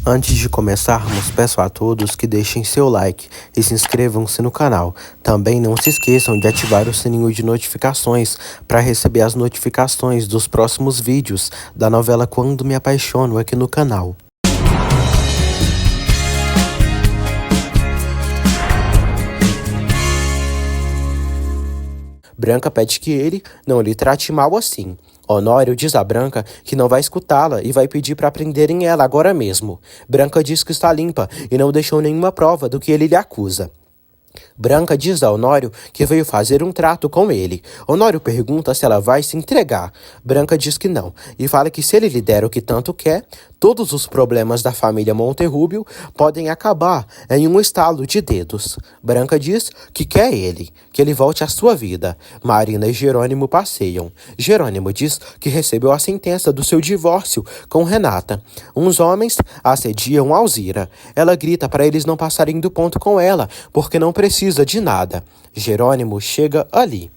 Antes de começarmos, peço a todos que deixem seu like e se inscrevam-se no canal. Também não se esqueçam de ativar o sininho de notificações para receber as notificações dos próximos vídeos da novela Quando Me Apaixono aqui no canal. Branca pede que ele não lhe trate mal assim. Honório diz a Branca que não vai escutá-la e vai pedir para prenderem ela agora mesmo. Branca diz que está limpa e não deixou nenhuma prova do que ele lhe acusa. Branca diz a Honório que veio fazer um trato com ele. Honório pergunta se ela vai se entregar. Branca diz que não e fala que se ele lhe der o que tanto quer, todos os problemas da família Monterrubio podem acabar em um estalo de dedos. Branca diz que quer ele, que ele volte à sua vida. Marina e Jerônimo passeiam. Jerônimo diz que recebeu a sentença do seu divórcio com Renata. Uns homens assediam Alzira. Ela grita para eles não passarem do ponto com ela, porque não precisa de nada. Jerônimo chega ali.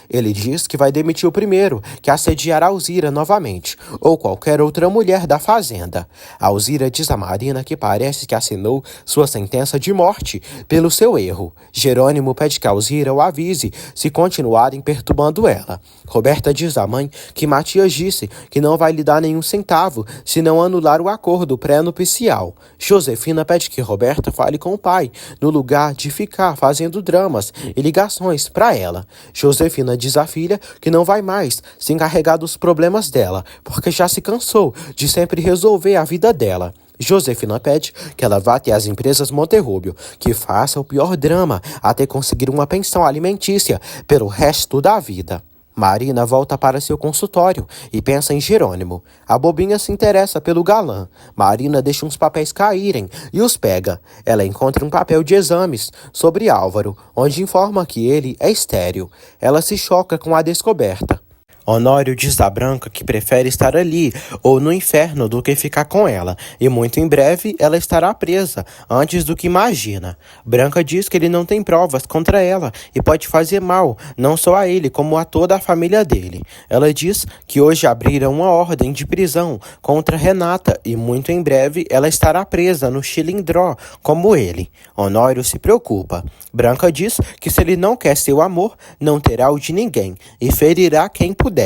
Ele diz que vai demitir o primeiro que assediar Alzira novamente, ou qualquer outra mulher da fazenda. Alzira diz a Marina que parece que assinou sua sentença de morte pelo seu erro. Jerônimo pede que Alzira o avise se continuarem perturbando ela. Roberta diz à mãe que Matias disse que não vai lhe dar nenhum centavo se não anular o acordo pré-nupcial. Josefina pede que Roberta fale com o pai, no lugar de ficar fazendo dramas e ligações para ela. Josefina diz à filha que não vai mais se encarregar dos problemas dela, porque já se cansou de sempre resolver a vida dela. Josefina pede que ela vá até as empresas Monterrubio, que faça o pior drama até conseguir uma pensão alimentícia pelo resto da vida. Marina volta para seu consultório e pensa em Jerônimo. A bobinha se interessa pelo galã. Marina deixa uns papéis caírem e os pega. Ela encontra um papel de exames sobre Álvaro, onde informa que ele é estéril. Ela se choca com a descoberta. Honório diz a Branca que prefere estar ali ou no inferno do que ficar com ela, e muito em breve ela estará presa, antes do que imagina. Branca diz que ele não tem provas contra ela e pode fazer mal, não só a ele, como a toda a família dele. Ela diz que hoje abriram uma ordem de prisão contra Renata e muito em breve ela estará presa no Chilindró, como ele. Honório se preocupa. Branca diz que se ele não quer seu amor, não terá o de ninguém e ferirá quem puder.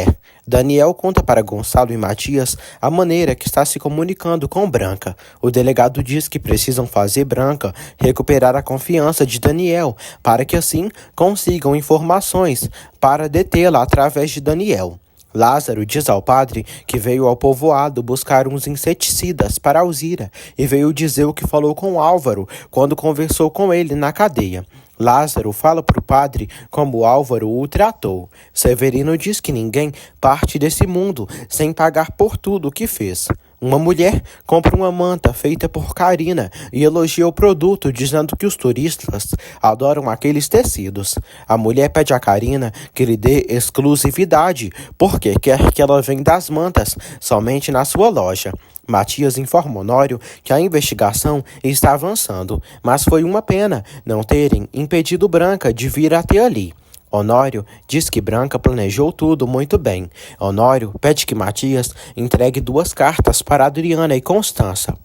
Daniel conta para Gonçalo e Matias a maneira que está se comunicando com Branca. O delegado diz que precisam fazer Branca recuperar a confiança de Daniel para que assim consigam informações para detê-la através de Daniel. Lázaro diz ao padre que veio ao povoado buscar uns inseticidas para Alzira e veio dizer o que falou com Álvaro quando conversou com ele na cadeia. Lázaro fala para o padre como Álvaro o tratou. Severino diz que ninguém parte desse mundo sem pagar por tudo o que fez. Uma mulher compra uma manta feita por Karina e elogia o produto, dizendo que os turistas adoram aqueles tecidos. A mulher pede a Karina que lhe dê exclusividade, porque quer que ela venda as mantas somente na sua loja. Matias informa Honório que a investigação está avançando, mas foi uma pena não terem impedido Branca de vir até ali. Honório diz que Branca planejou tudo muito bem. Honório pede que Matias entregue 2 cartas para Adriana e Constança.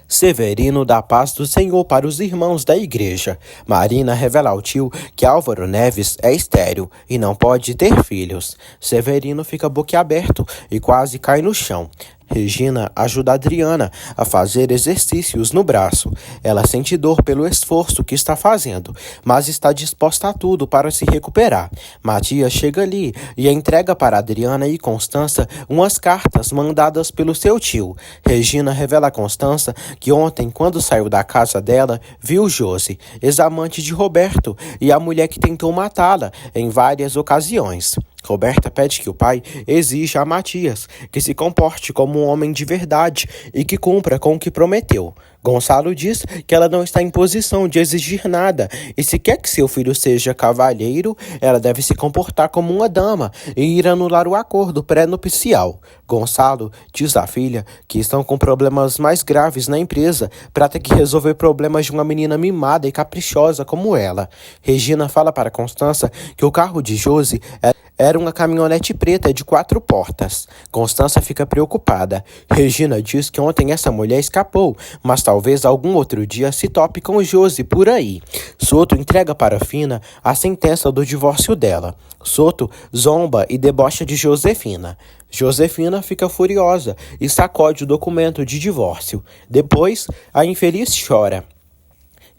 Severino dá a paz do Senhor para os irmãos da igreja. Marina revela ao tio que Álvaro Neves é estéril e não pode ter filhos. Severino fica boquiaberto e quase cai no chão. Regina ajuda Adriana a fazer exercícios no braço. Ela sente dor pelo esforço que está fazendo, mas está disposta a tudo para se recuperar. Matias chega ali e entrega para Adriana e Constança umas cartas mandadas pelo seu tio. Regina revela a Constança que ontem, quando saiu da casa dela, viu Josi, ex-amante de Roberto, e a mulher que tentou matá-la em várias ocasiões. Roberta pede que o pai exija a Matias que se comporte como um homem de verdade e que cumpra com o que prometeu. Gonçalo diz que ela não está em posição de exigir nada e se quer que seu filho seja cavalheiro, ela deve se comportar como uma dama e ir anular o acordo pré-nupcial. Gonçalo diz à filha que estão com problemas mais graves na empresa para ter que resolver problemas de uma menina mimada e caprichosa como ela. Regina fala para Constança que o carro de Josi era uma caminhonete preta de 4 portas. Constança fica preocupada. Regina diz que ontem essa mulher escapou, mas talvez algum outro dia se tope com Josi por aí. Soto entrega para Fina a sentença do divórcio dela. Soto zomba e debocha de Josefina. Josefina fica furiosa e sacode o documento de divórcio. Depois, a infeliz chora.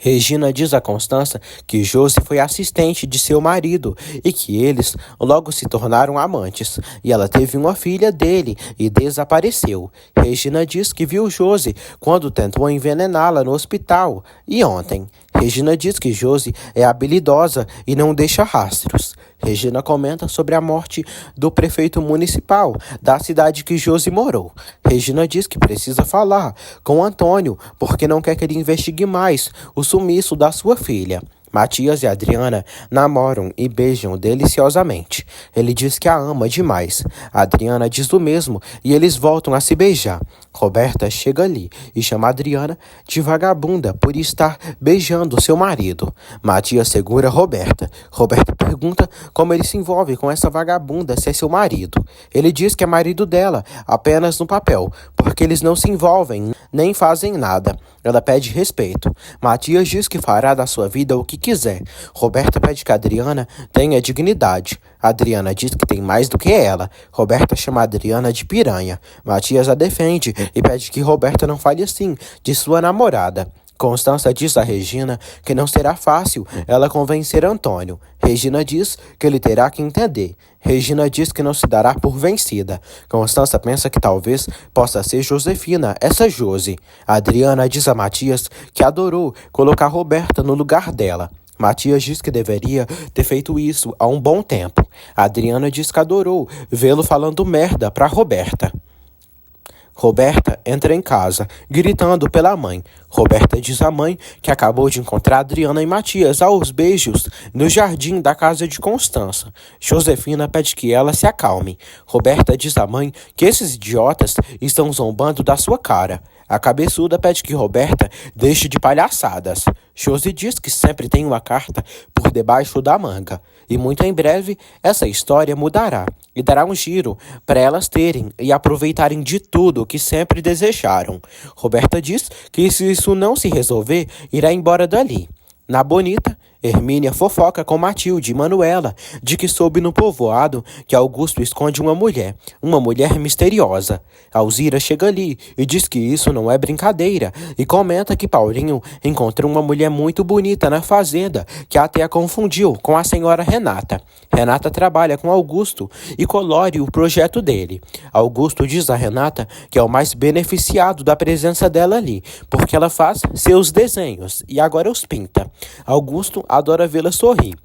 Regina diz a Constança que Josi foi assistente de seu marido e que eles logo se tornaram amantes, e ela teve uma filha dele e desapareceu. Regina diz que viu Josi quando tentou envenená-la no hospital e ontem. Regina diz que Josi é habilidosa e não deixa rastros. Regina comenta sobre a morte do prefeito municipal da cidade que Josi morou. Regina diz que precisa falar com Antônio porque não quer que ele investigue mais o sumiço da sua filha. Matias e Adriana namoram e beijam deliciosamente. Ele diz que a ama demais. Adriana diz o mesmo e eles voltam a se beijar. Roberta chega ali e chama Adriana de vagabunda por estar beijando seu marido. Matias segura Roberta. Roberta pergunta como ele se envolve com essa vagabunda se é seu marido. Ele diz que é marido dela, apenas no papel, porque eles não se envolvem nem fazem nada. Ela pede respeito. Matias diz que fará da sua vida o que quiser. Roberta pede que Adriana tenha dignidade. Adriana diz que tem mais do que ela. Roberta chama Adriana de piranha. Matias a defende e pede que Roberta não fale assim de sua namorada. Constança diz a Regina que não será fácil ela convencer Antônio. Regina diz que ele terá que entender. Regina diz que não se dará por vencida. Constança pensa que talvez possa ser Josefina, essa Josi. Adriana diz a Matias que adorou colocar Roberta no lugar dela. Matias diz que deveria ter feito isso há um bom tempo. Adriana diz que adorou vê-lo falando merda pra Roberta. Roberta entra em casa, gritando pela mãe. Roberta diz à mãe que acabou de encontrar Adriana e Matias aos beijos no jardim da casa de Constança. Josefina pede que ela se acalme. Roberta diz à mãe que esses idiotas estão zombando da sua cara. A cabeçuda pede que Roberta deixe de palhaçadas. Josi diz que sempre tem uma carta por debaixo da manga. E muito em breve essa história mudará e dará um giro para elas terem e aproveitarem de tudo o que sempre desejaram. Roberta diz que se isso não se resolver, irá embora dali. Na Bonita, Hermínia fofoca com Matilde e Manuela de que soube no povoado que Augusto esconde uma mulher misteriosa. Alzira chega ali e diz que isso não é brincadeira e comenta que Paulinho encontrou uma mulher muito bonita na fazenda que até a confundiu com a senhora Renata. Renata trabalha com Augusto e colore o projeto dele. Augusto diz a Renata que é o mais beneficiado da presença dela ali, porque ela faz seus desenhos e agora os pinta. Augusto adora vê-la sorrir.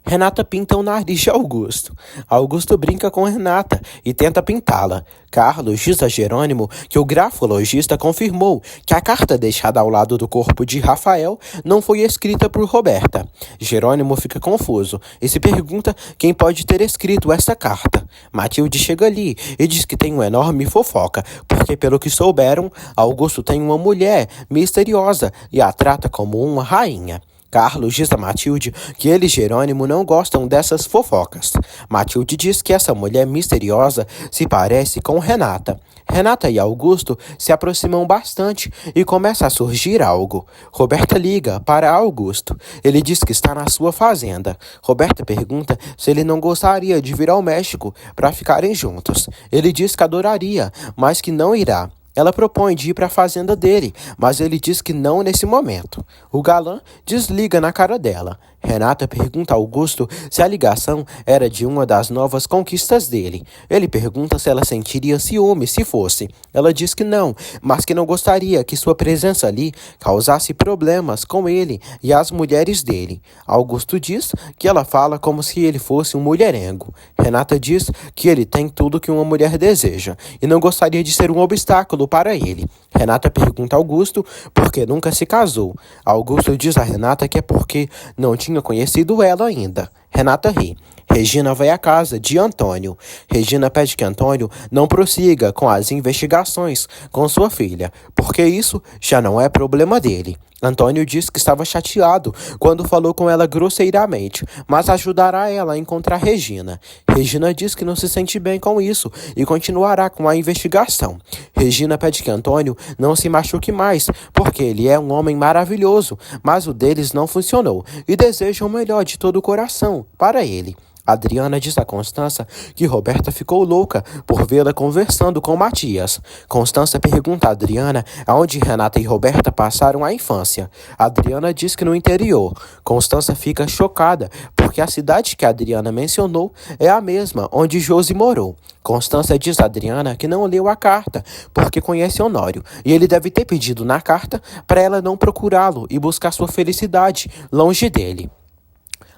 Renata pinta o nariz de Augusto. Augusto brinca com Renata e tenta pintá-la. Carlos diz a Jerônimo que o grafologista confirmou que a carta deixada ao lado do corpo de Rafael não foi escrita por Roberta. Jerônimo fica confuso e se pergunta quem pode ter escrito essa carta. Matilde chega ali e diz que tem uma enorme fofoca, porque pelo que souberam, Augusto tem uma mulher misteriosa e a trata como uma rainha. Carlos diz a Matilde que ele e Jerônimo não gostam dessas fofocas. Matilde diz que essa mulher misteriosa se parece com Renata. Renata e Augusto se aproximam bastante e começa a surgir algo. Roberta liga para Augusto. Ele diz que está na sua fazenda. Roberta pergunta se ele não gostaria de vir ao México para ficarem juntos. Ele diz que adoraria, mas que não irá. Ela propõe de ir para a fazenda dele, mas ele diz que não nesse momento. O galã desliga na cara dela. Renata pergunta a Augusto se a ligação era de uma das novas conquistas dele. Ele pergunta se ela sentiria ciúme se fosse. Ela diz que não, mas que não gostaria que sua presença ali causasse problemas com ele e as mulheres dele. Augusto diz que ela fala como se ele fosse um mulherengo. Renata diz que ele tem tudo que uma mulher deseja e não gostaria de ser um obstáculo para ele. Renata pergunta a Augusto por que nunca se casou. Augusto diz a Renata que é porque não tinha conhecido ela ainda. Renata ri. Regina vai à casa de Antônio. Regina pede que Antônio não prossiga com as investigações com sua filha, porque isso já não é problema dele. Antônio diz que estava chateado quando falou com ela grosseiramente, mas ajudará ela a encontrar Regina. Regina diz que não se sente bem com isso e continuará com a investigação. Regina pede que Antônio não se machuque mais, porque ele é um homem maravilhoso, mas o deles não funcionou, e deseja o melhor de todo o coração para ele. Adriana diz a Constança que Roberta ficou louca por vê-la conversando com Matias. Constança pergunta a Adriana aonde Renata e Roberta passaram a infância. Adriana diz que no interior. Constança fica chocada porque a cidade que Adriana mencionou é a mesma onde Josi morou. Constança diz a Adriana que não leu a carta porque conhece Honório e ele deve ter pedido na carta para ela não procurá-lo e buscar sua felicidade longe dele.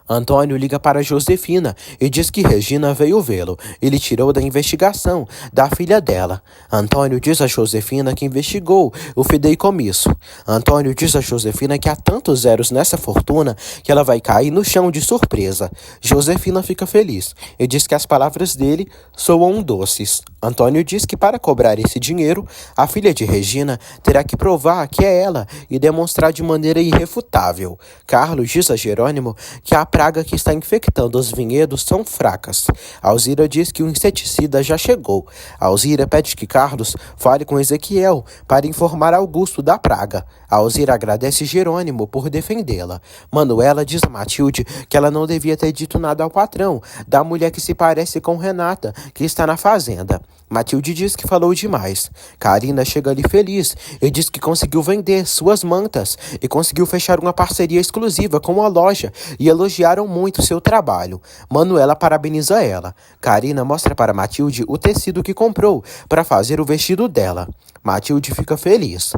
Antônio liga para Josefina e diz que Regina veio vê-lo. Ele tirou da investigação da filha dela. Antônio diz a Josefina que investigou o fideicomisso. Antônio diz a Josefina que há tantos zeros nessa fortuna que ela vai cair no chão de surpresa. Josefina fica feliz e diz que as palavras dele soam doces. Antônio diz que para cobrar esse dinheiro, a filha de Regina terá que provar que é ela e demonstrar de maneira irrefutável. Carlos diz a Jerônimo que a praga que está infectando os vinhedos são fracas. Alzira diz que o inseticida já chegou. Alzira pede que Carlos fale com Ezequiel para informar Augusto da praga. Alzira agradece Jerônimo por defendê-la. Manuela diz a Matilde que ela não devia ter dito nada ao patrão da mulher que se parece com Renata, que está na fazenda. Matilde diz que falou demais. Karina chega ali feliz e diz que conseguiu vender suas mantas e conseguiu fechar uma parceria exclusiva com a loja e elogiaram muito seu trabalho. Manuela parabeniza ela. Karina mostra para Matilde o tecido que comprou para fazer o vestido dela. Matilde fica feliz.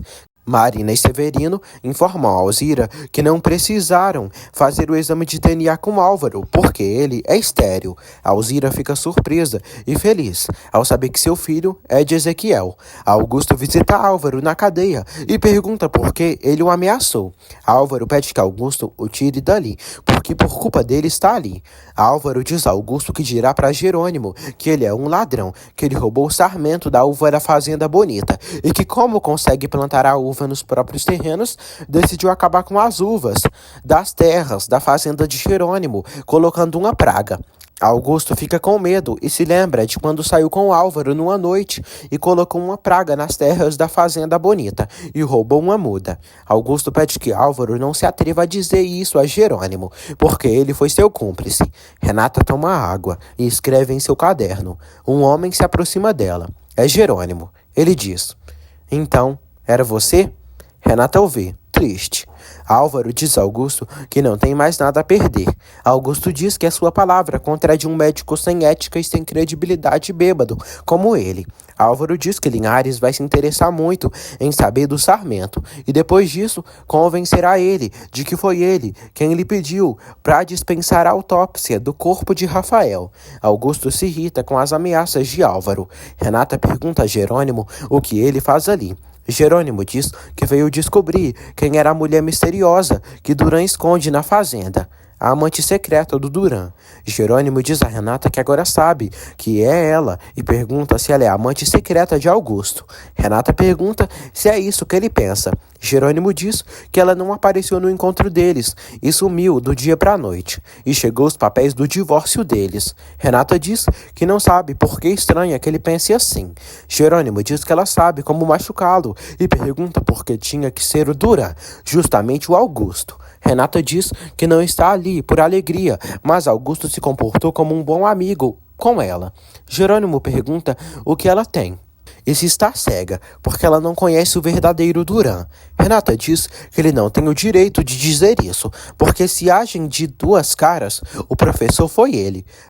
Marina e Severino informam a Alzira que não precisaram fazer o exame de DNA com Álvaro, porque ele é estéril. Alzira fica surpresa e feliz ao saber que seu filho é de Ezequiel. Augusto visita Álvaro na cadeia e pergunta por que ele o ameaçou. Álvaro pede que Augusto o tire dali, porque por culpa dele está ali. Álvaro diz a Augusto que dirá para Jerônimo que ele é um ladrão, que ele roubou o sarmento da uva da fazenda bonita e que como consegue plantar a uva nos próprios terrenos, decidiu acabar com as uvas das terras da fazenda de Jerônimo, colocando uma praga. Augusto fica com medo e se lembra de quando saiu com Álvaro numa noite e colocou uma praga nas terras da fazenda bonita e roubou uma muda. Augusto pede que Álvaro não se atreva a dizer isso a Jerônimo, porque ele foi seu cúmplice. Renata toma água e escreve em seu caderno. Um homem se aproxima dela. É Jerônimo. Ele diz: "Então, era você?" Renata o vê, triste. Álvaro diz a Augusto que não tem mais nada a perder. Augusto diz que a sua palavra contra a de um médico sem ética e sem credibilidade bêbado, como ele. Álvaro diz que Linhares vai se interessar muito em saber do sarmento e depois disso convencerá ele de que foi ele quem lhe pediu para dispensar a autópsia do corpo de Rafael. Augusto se irrita com as ameaças de Álvaro. Renata pergunta a Jerônimo o que ele faz ali. Jerônimo diz que veio descobrir quem era a mulher misteriosa que Duran esconde na fazenda, a amante secreta do Duran. Jerônimo diz a Renata que agora sabe que é ela e pergunta se ela é a amante secreta de Augusto. Renata pergunta se é isso que ele pensa. Jerônimo diz que ela não apareceu no encontro deles e sumiu do dia para a noite, e chegou os papéis do divórcio deles. Renata diz que não sabe por que estranha que ele pense assim. Jerônimo diz que ela sabe como machucá-lo e pergunta por que tinha que ser o Duran, justamente o Augusto. Renata diz que não está ali por alegria, mas Augusto se comportou como um bom amigo com ela. Jerônimo pergunta o que ela tem. e se está cega, porque ela não conhece o verdadeiro Duran. Renata diz que ele não tem o direito de dizer isso, porque se agem de duas caras, o professor foi ele.